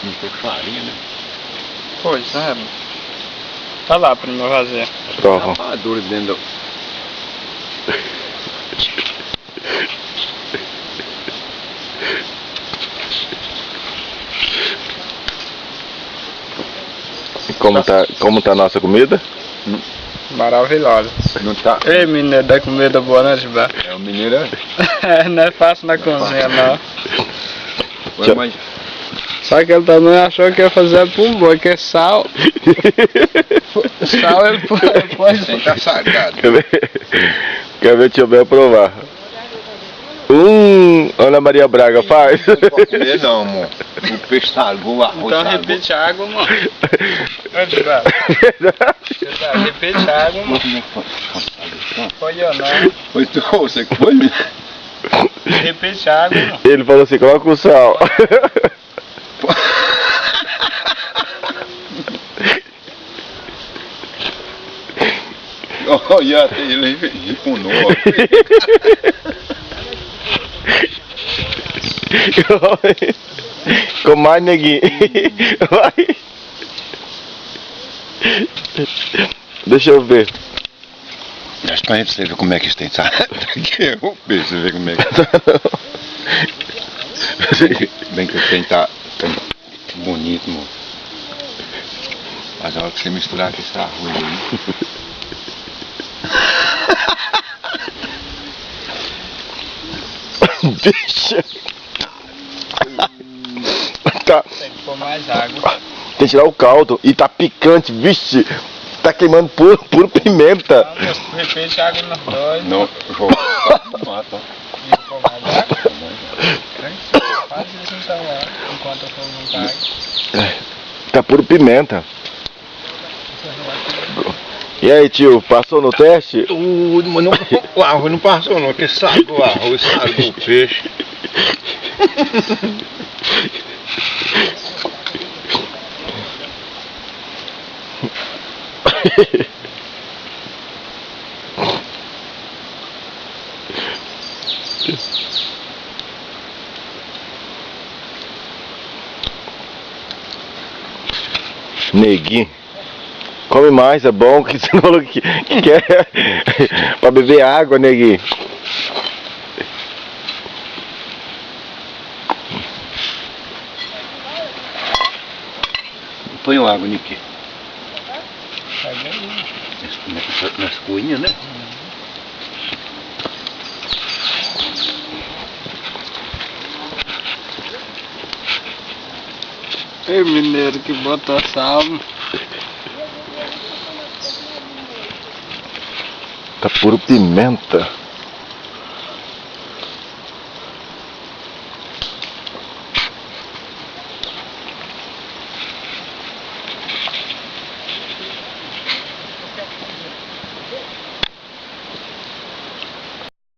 Não tem farinha, né? Pois é. Tá lá pra meu fazer. Prova. Rapadura dentro do... Como tá a nossa comida? Maravilhosa. Não tá... Ei, mineiro, dá comida boa, né, Gilberto? É, o mineiro Não é fácil na cozinha, não. Ué, mas... Só que ele também achou que ia fazer pro boi, que é sal. Sal ele pode... Tem que tá sagrado. Quer ver? Deixa eu ver provar. Olha a Maria Braga, faz. Não pode comer não, amor. O peixe salgou, o arroz Então salgou. repete a água, mano. Ô, Gilberto. Repete a água, mano. Foi eu não. Foi tu, você que foi mesmo. Repete a água, mano. Ele falou assim, coloca o sal. Olha, ele com nó. Com mais, neguinho. Vai. Deixa eu ver. Acho pra você ver como é que isso tem, sabe? Aqui, o peixe, você vê como é que... Bem que o trem tá bonito, mano. Mas a hora que você misturar com esse arroz aí... Bicho. Tá. Tem que pôr mais água. Tem que tirar o caldo. E tá picante, vixe. Tá queimando puro pimenta. Não, moço, repete a água nos dois. Não, mata. E pôr mais água. Faz isso então, enquanto eu for montar. Tá puro pimenta. E aí, tio, passou no teste? O arroz não passou não, porque salgou o arroz, salgou o peixe. Neguinho, come mais, é bom, que você falou que quer pra beber água, neguinho. Põe água nisso. Faz aí. Nas coinhas, né? Ei, mineiro que bota sal. Tá puro pimenta.